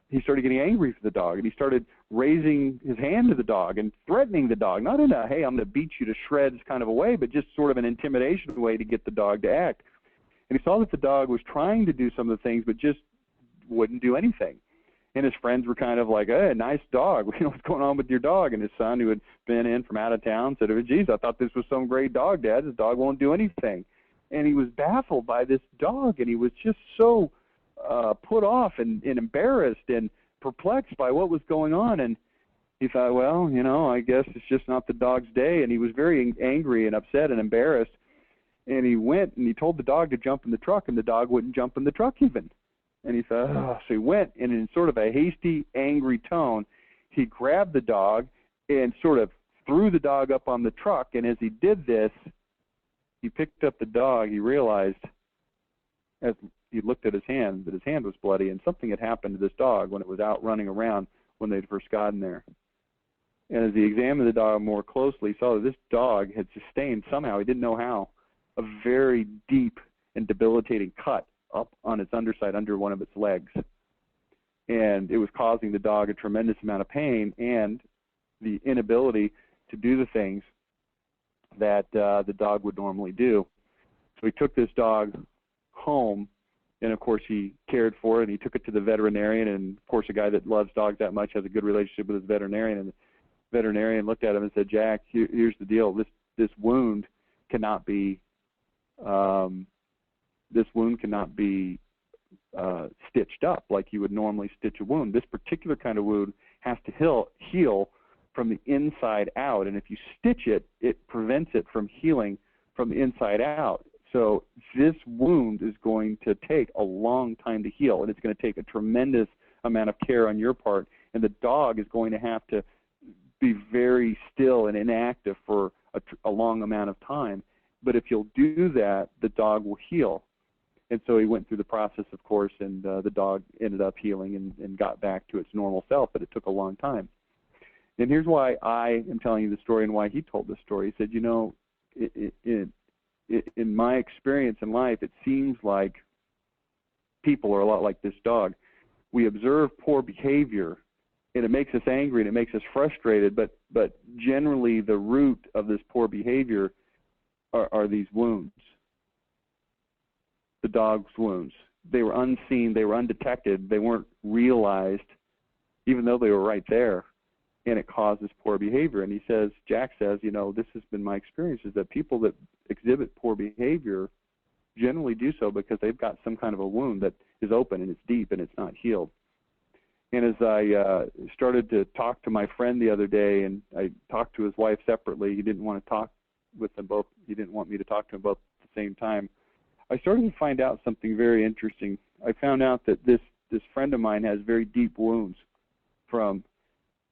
he started getting angry with the dog, and he started raising his hand to the dog and threatening the dog, not in a, hey, I'm going to beat you to shreds kind of a way, but just sort of an intimidation way to get the dog to act. And he saw that the dog was trying to do some of the things, but just wouldn't do anything. And his friends were kind of like, hey, nice dog. You know, what's going on with your dog? And his son, who had been in from out of town, said, oh, geez, I thought this was some great dog, Dad. This dog won't do anything. And he was baffled by this dog, and he was just so put off and embarrassed and perplexed by what was going on. And he thought, well, you know, I guess it's just not the dog's day. And he was very angry and upset and embarrassed. And he went and he told the dog to jump in the truck, and the dog wouldn't jump in the truck even. And he thought, oh. So he went, and in sort of a hasty, angry tone, he grabbed the dog and sort of threw the dog up on the truck. And as he did this, he picked up the dog. He realized, as he looked at his hand, that his hand was bloody, and something had happened to this dog when it was out running around when they'd first gotten there. And as he examined the dog more closely, he saw that this dog had sustained somehow, he didn't know how, a very deep and debilitating cut up on its underside under one of its legs. And it was causing the dog a tremendous amount of pain and the inability to do the things that the dog would normally do. So he took this dog home, and of course he cared for it, and he took it to the veterinarian, and of course a guy that loves dogs that much has a good relationship with his veterinarian, and the veterinarian looked at him and said, Jack, here's the deal. This wound cannot be stitched up like you would normally stitch a wound. This particular kind of wound has to heal from the inside out, and if you stitch it, it prevents it from healing from the inside out. So this wound is going to take a long time to heal, and it's going to take a tremendous amount of care on your part, and the dog is going to have to be very still and inactive for a long amount of time. But if you'll do that, the dog will heal. And so he went through the process, of course, and the dog ended up healing and got back to its normal self, but it took a long time. And here's why I am telling you the story and why he told the story. He said, you know, in my experience in life, it seems like people are a lot like this dog. We observe poor behavior, and it makes us angry and it makes us frustrated, but generally the root of this poor behavior are these wounds, the dog's wounds. They were unseen, they were undetected, they weren't realized, even though they were right there, and it causes poor behavior. And he says, Jack says, you know, this has been my experience, is that people that exhibit poor behavior generally do so because they've got some kind of a wound that is open and it's deep and it's not healed. And as I started to talk to my friend the other day, and I talked to his wife separately, he didn't want to talk with them both, he didn't want me to talk to them both at the same time, I started to find out something very interesting. I found out that this friend of mine has very deep wounds from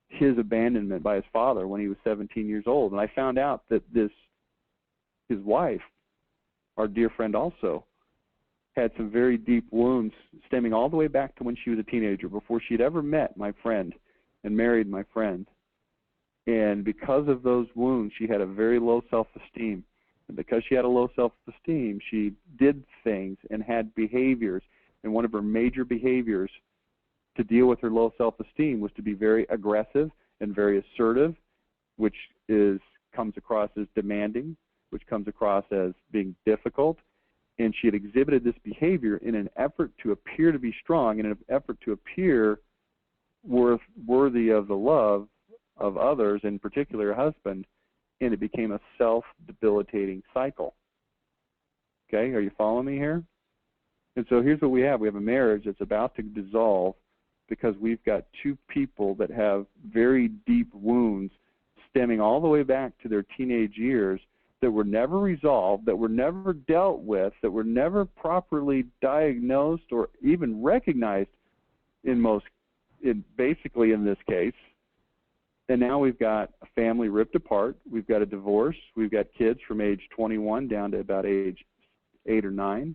his abandonment by his father when he was 17 years old. And I found out that his wife, our dear friend also, had some very deep wounds stemming all the way back to when she was a teenager, before she'd ever met my friend and married my friend. And because of those wounds, she had a very low self-esteem. And because she had a low self-esteem, she did things and had behaviors. And one of her major behaviors to deal with her low self-esteem was to be very aggressive and very assertive, which comes across as demanding, which comes across as being difficult. And she had exhibited this behavior in an effort to appear to be strong, in an effort to appear worthy of the love of others, in particular her husband, and it became a self-debilitating cycle. Okay, are you following me here? And so here's what we have. We have a marriage that's about to dissolve because we've got two people that have very deep wounds stemming all the way back to their teenage years that were never resolved, that were never dealt with, that were never properly diagnosed or even recognized basically in this case. And now we've got a family ripped apart. We've got a divorce. We've got kids from age 21 down to about age 8 or 9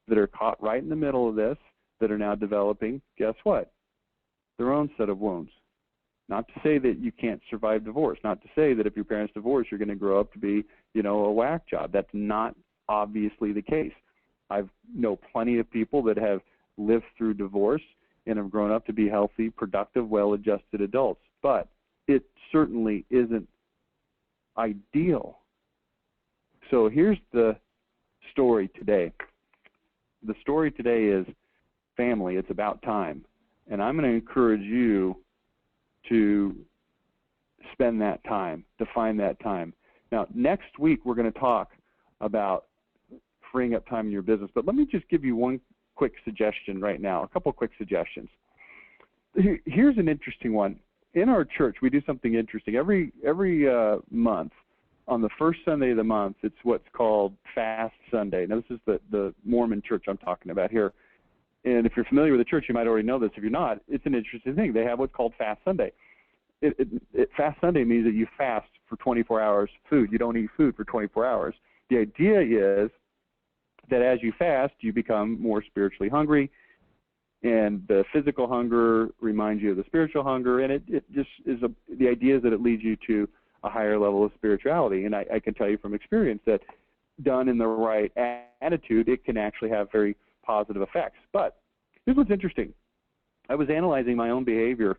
that are caught right in the middle of this, that are now developing, guess what? Their own set of wounds. Not to say that you can't survive divorce. Not to say that if your parents divorce, you're going to grow up to be, a whack job. That's not obviously the case. I know plenty of people that have lived through divorce and have grown up to be healthy, productive, well-adjusted adults. But it certainly isn't ideal. So here's the story today. The story today is family. It's about time. And I'm going to encourage you to spend that time, to find that time. Now, next week we're going to talk about freeing up time in your business. But let me just give you one quick suggestion right now, a couple quick suggestions. Here's an interesting one. In our church, we do something interesting. Every month, on the first Sunday of the month, it's what's called Fast Sunday. Now, this is the Mormon church I'm talking about here. And if you're familiar with the church, you might already know this. If you're not, it's an interesting thing. They have what's called Fast Sunday. Fast Sunday means that you fast for 24 hours food. You don't eat food for 24 hours. The idea is that as you fast, you become more spiritually hungry, and the physical hunger reminds you of the spiritual hunger, and it just is the idea is that it leads you to a higher level of spirituality. And I can tell you from experience that done in the right attitude, it can actually have very positive effects. But here's what's interesting. I was analyzing my own behavior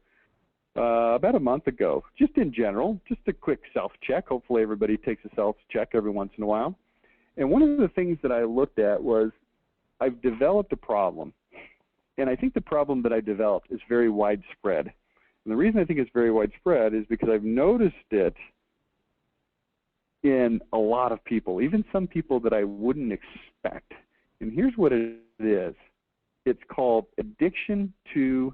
about a month ago, just in general, just a quick self-check. Hopefully everybody takes a self-check every once in a while. And one of the things that I looked at was I've developed a problem. And I think the problem that I developed is very widespread. And the reason I think it's very widespread is because I've noticed it in a lot of people, even some people that I wouldn't expect. And here's what it is. It's called addiction to,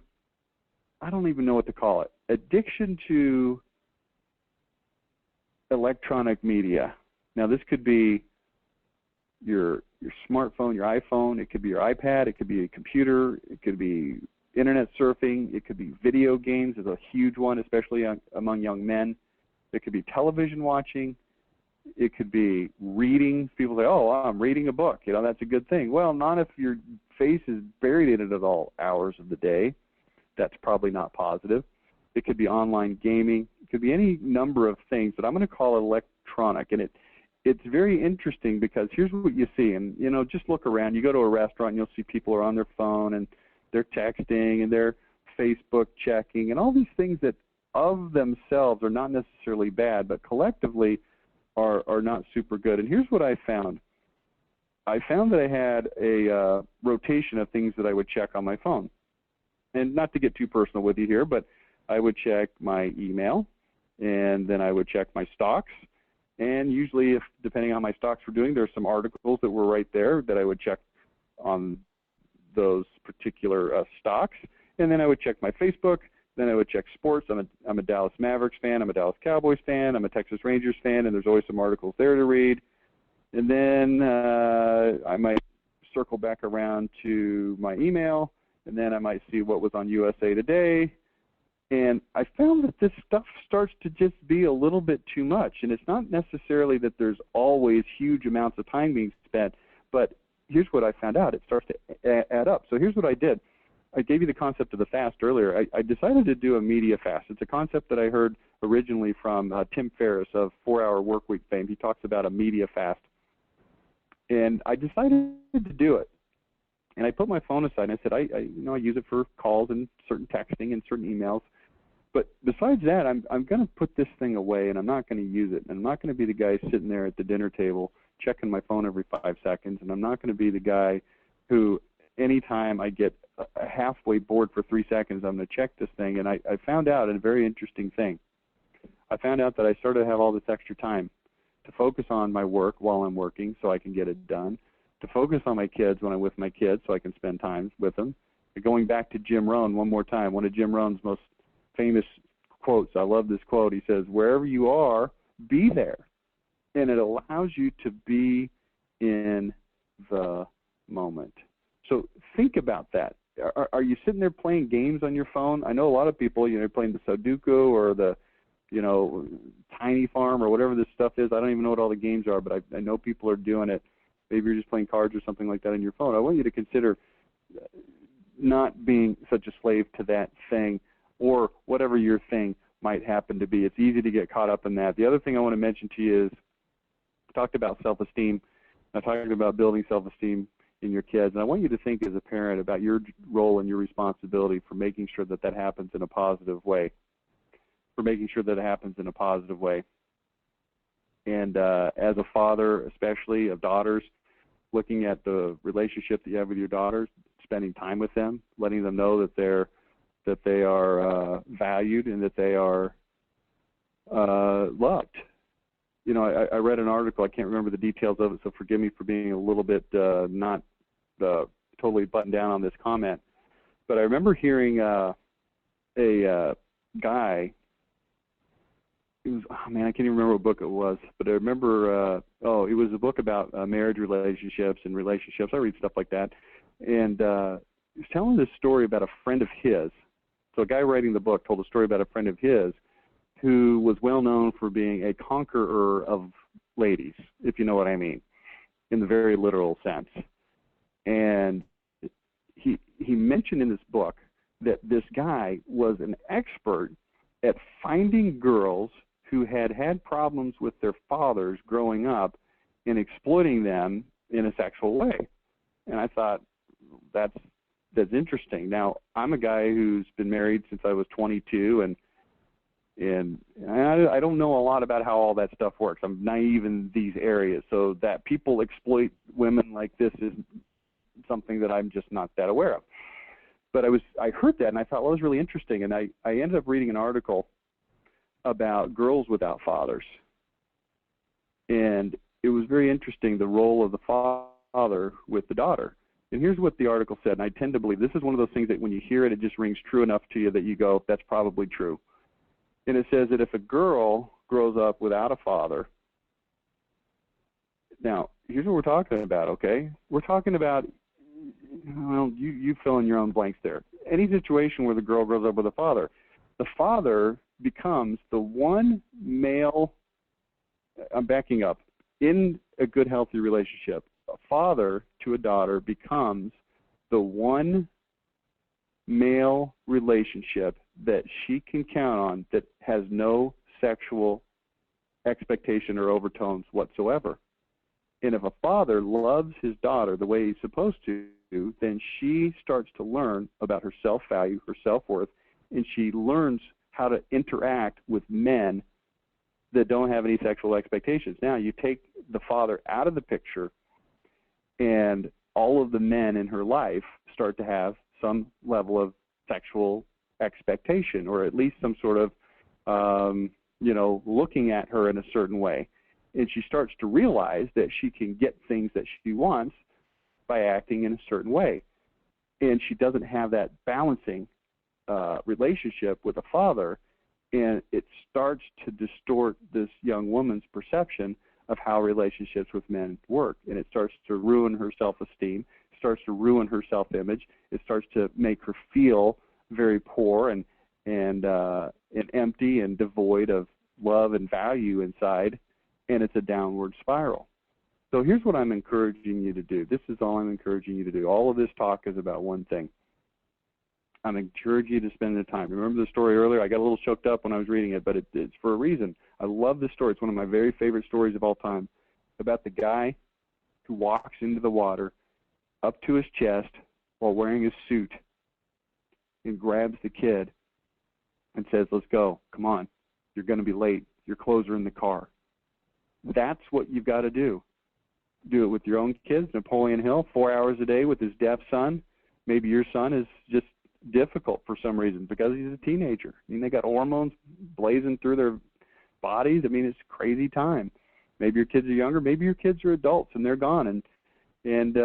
I don't even know what to call it, addiction to electronic media. Now, this could be your smartphone, your iPhone, it could be your iPad, it could be a computer, it could be internet surfing, it could be video games is a huge one, especially among young men. It could be television watching. It could be reading. People say, oh, I'm reading a book. You know, that's a good thing. Well, not if your face is buried in it at all hours of the day. That's probably not positive. It could be online gaming. It could be any number of things that I'm going to call electronic. And it's very interesting because here's what you see. And, you know, just look around. You go to a restaurant and you'll see people are on their phone and they're texting and they're Facebook checking and all these things that of themselves are not necessarily bad, but collectively are not super good. And here's what I found. I found that I had a rotation of things that I would check on my phone. And not to get too personal with you here, but I would check my email, and then I would check my stocks. And usually, if depending on how my stocks were doing, there's some articles that were right there that I would check on those particular stocks. And then I would check my Facebook. Then I would check sports. I'm a Dallas Mavericks fan. I'm a Dallas Cowboys fan. I'm a Texas Rangers fan, and there's always some articles there to read. And then I might circle back around to my email, and then I might see what was on USA Today. And I found that this stuff starts to just be a little bit too much. And it's not necessarily that there's always huge amounts of time being spent, but here's what I found out. It starts to add up. So here's what I did. I gave you the concept of the fast earlier. I decided to do a media fast. It's a concept that I heard originally from Tim Ferriss of 4-Hour Workweek fame. He talks about a media fast. And I decided to do it. And I put my phone aside and I said, I use it for calls and certain texting and certain emails. But besides that, I'm going to put this thing away and I'm not going to use it. And I'm not going to be the guy sitting there at the dinner table checking my phone every 5 seconds. And I'm not going to be the guy who anytime I get halfway bored for 3 seconds, I'm going to check this thing. And I found out a very interesting thing. I found out that I started to have all this extra time to focus on my work while I'm working so I can get it done, to focus on my kids when I'm with my kids so I can spend time with them. Going back to Jim Rohn one more time, one of Jim Rohn's most famous quotes, I love this quote. He says, wherever you are, be there. And it allows you to be in the moment. So think about that. Are you sitting there playing games on your phone? I know a lot of people, playing the Sudoku or the, Tiny Farm or whatever this stuff is. I don't even know what all the games are, but I know people are doing it. Maybe you're just playing cards or something like that on your phone. I want you to consider not being such a slave to that thing or whatever your thing might happen to be. It's easy to get caught up in that. The other thing I want to mention to you is I talked about self-esteem. I talked about building self-esteem in your kids. And I want you to think as a parent about your role and your responsibility for making sure that that happens in a positive way. And as a father, especially of daughters, looking at the relationship that you have with your daughters, spending time with them, letting them know that they are valued and that they are loved. I read an article. I can't remember the details of it, so forgive me for being a little bit not totally buttoned down on this comment. But I remember hearing a guy. It was, I can't even remember what book it was, but I remember, it was a book about marriage relationships and relationships. I read stuff like that. And he was telling this story about a friend of his. So a guy writing the book told a story about a friend of his who was well known for being a conqueror of ladies, if you know what I mean, in the very literal sense. And he mentioned in this book that this guy was an expert at finding girls who had had problems with their fathers growing up and exploiting them in a sexual way. And I thought, that's interesting. Now, I'm a guy who's been married since I was 22, and I don't know a lot about how all that stuff works. I'm naive in these areas, so that people exploit women like this is something that I'm just not that aware of. But I heard that, and I thought, well, it was really interesting, and I ended up reading an article about girls without fathers. And it was very interesting, the role of the father with the daughter. And here's what the article said, and I tend to believe this is one of those things that when you hear it, it just rings true enough to you that you go, that's probably true. And it says that if a girl grows up without a father, now, here's what we're talking about, okay? We're talking about, well, you fill in your own blanks there. Any situation where the girl grows up with a father, the father becomes the one male, I'm backing up, in a good, healthy relationship, a father to a daughter becomes the one male relationship that she can count on that has no sexual expectation or overtones whatsoever. And if a father loves his daughter the way he's supposed to, then she starts to learn about her self-value, her self-worth, and she learns how to interact with men that don't have any sexual expectations. Now, you take the father out of the picture, and all of the men in her life start to have some level of sexual expectation, or at least some sort of, looking at her in a certain way. And she starts to realize that she can get things that she wants by acting in a certain way. And she doesn't have that balancing relationship with a father, and it starts to distort this young woman's perception of how relationships with men work. And it starts to ruin her self-esteem, starts to ruin her self-image. It starts to make her feel very poor and empty and devoid of love and value inside, and it's a downward spiral. So here's what I'm encouraging you to do. This is all I'm encouraging you to do. All of this talk is about one thing. I'm encouraging you to spend the time. Remember the story earlier? I got a little choked up when I was reading it, but it's for a reason. I love this story. It's one of my very favorite stories of all time, about the guy who walks into the water up to his chest while wearing his suit and grabs the kid and says, let's go. Come on. You're going to be late. Your clothes are in the car. That's what you've got to do. Do it with your own kids. Napoleon Hill, 4 hours a day with his deaf son. Maybe your son is just difficult for some reason because he's a teenager. I mean, they got hormones blazing through their bodies. I mean, it's a crazy time. Maybe your kids are younger. Maybe your kids are adults and they're gone. And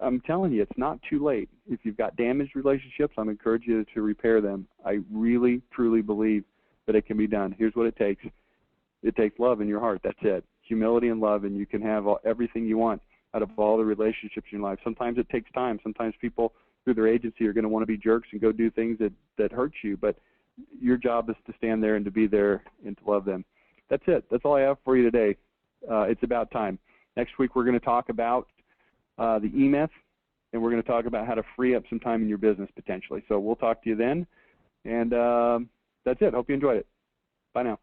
I'm telling you, it's not too late. If you've got damaged relationships, I'm encouraging you to repair them. I really, truly believe that it can be done. Here's what it takes. It takes love in your heart. That's it. Humility and love, and you can have everything you want out of all the relationships in your life. Sometimes it takes time. Sometimes people, through their agency, are going to want to be jerks and go do things that hurt you. But your job is to stand there and to be there and to love them. That's it. That's all I have for you today. It's about time. Next week we're going to talk about the E-Myth, and we're going to talk about how to free up some time in your business potentially. So we'll talk to you then. And that's it. Hope you enjoyed it. Bye now.